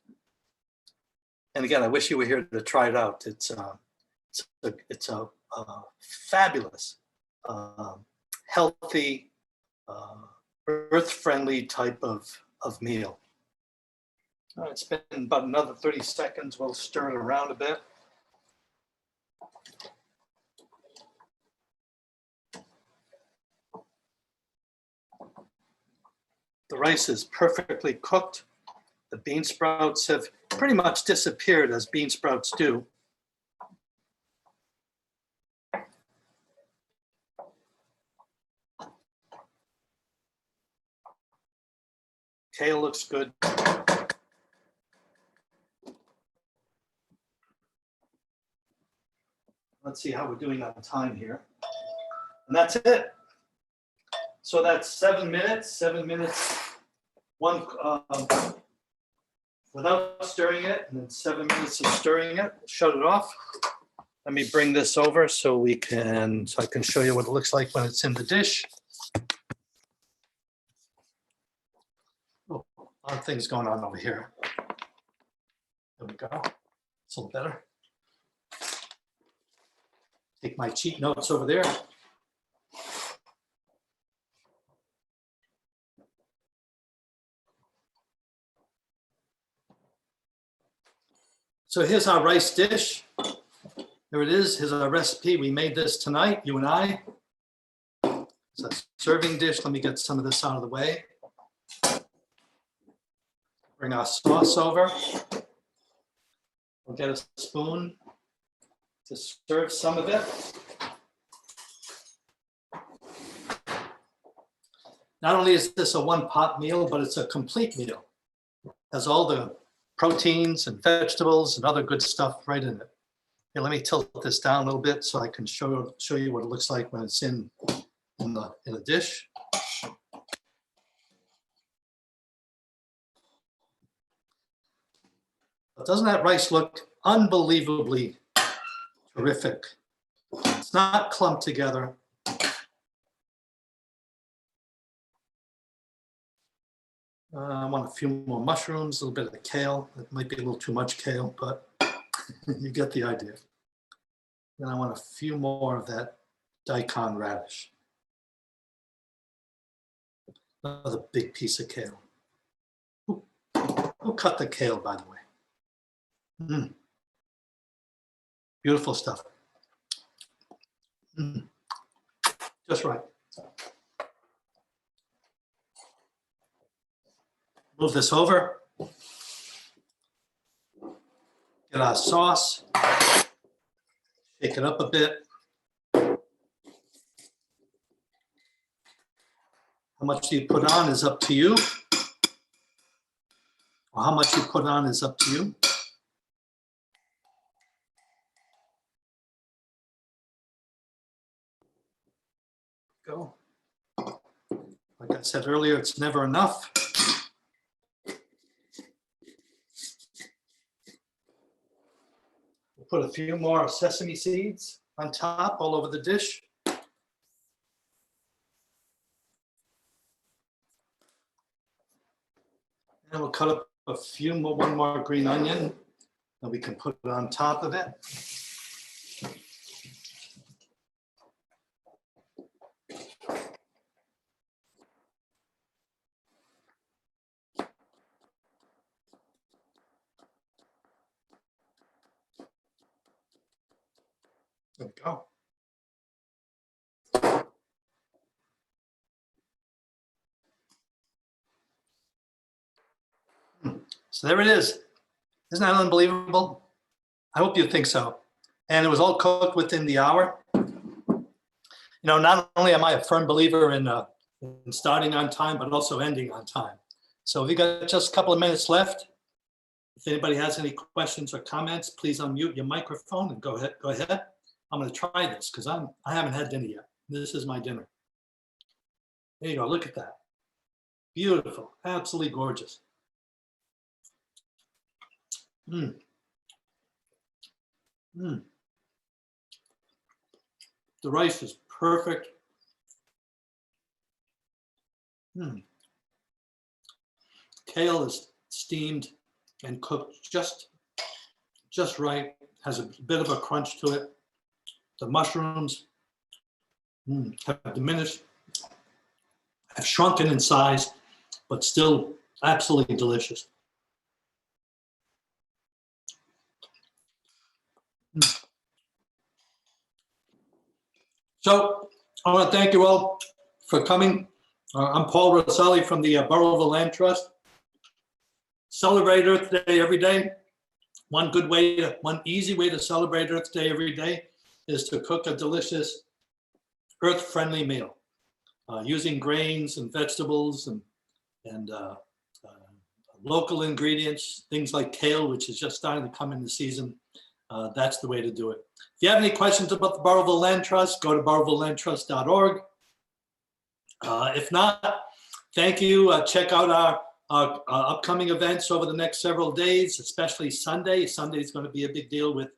And again, I wish you were here to try it out. It's a fabulous, healthy, earth-friendly type of meal. All right, it's been about another 30 seconds. We'll stir it around a bit. The rice is perfectly cooked. The bean sprouts have pretty much disappeared as bean sprouts do. Kale looks good. Let's see how we're doing on time here. And that's it. So that's 7 minutes, one without stirring it, and then 7 minutes of stirring it. Shut it off. Let me bring this over so I can show you what it looks like when it's in the dish. Oh, a lot of things going on over here. There we go. It's a little better. Take my cheat notes over there. So here's our rice dish. There it is. Here's our recipe. We made this tonight, you and I. It's a serving dish. Let me get some of this out of the way. Bring our sauce over. We'll get a spoon to serve some of it. Not only is this a one-pot meal, but it's a complete meal. It has all the proteins and vegetables and other good stuff right in it. Here, let me tilt this down a little bit so I can show you what it looks like when it's in a dish. But doesn't that rice look unbelievably terrific? It's not clumped together. I want a few more mushrooms, a little bit of kale. It might be a little too much kale, but you get the idea. Then I want a few more of that daikon radish. Another big piece of kale. Who cut the kale, by the way? Beautiful stuff. Just right. Move this over. Get our sauce. Shake it up a bit. How much you put on is up to you. Or how much you put on is up to you. Go. Like I said earlier, it's never enough. We'll put a few more sesame seeds on top all over the dish. And we'll cut up a few more, one more green onion, and we can put it on top of it. There we go. So there it is. Isn't that unbelievable? I hope you think so. And it was all cooked within the hour. You know, not only am I a firm believer in starting on time, but also ending on time. So we got just a couple of minutes left. If anybody has any questions or comments, please unmute your microphone and go ahead. Go ahead. I'm going to try this because I haven't had dinner yet. This is my dinner. There you go. Look at that. Beautiful. Absolutely gorgeous. The rice is perfect. Kale is steamed and cooked just right. Has a bit of a crunch to it. The mushrooms have diminished, have shrunken in size, but still absolutely delicious. So I want to thank you all for coming I'm Paul Rosselli from the Burrowville Land Trust. Celebrate Earth Day every day. One easy way to celebrate Earth Day every day is to cook a delicious earth-friendly meal using grains and vegetables and local ingredients, things like kale, which is just starting to come into season. That's the way to do it. If you have any questions about the Burrowville Land Trust, go to burrowvillelandtrust.org. If not, thank you. Check out our upcoming events over the next several days, especially Sunday. Sunday is going to be a big deal with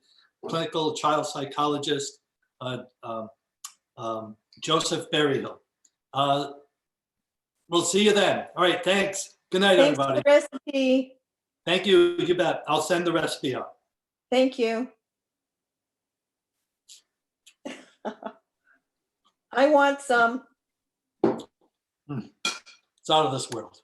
clinical child psychologist Joseph Berryhill. We'll see you then. All right, thanks. Good night, Thanks for everybody. the recipe. Thank you. You bet. I'll send the recipe out. Thank you. I want some. It's out of this world.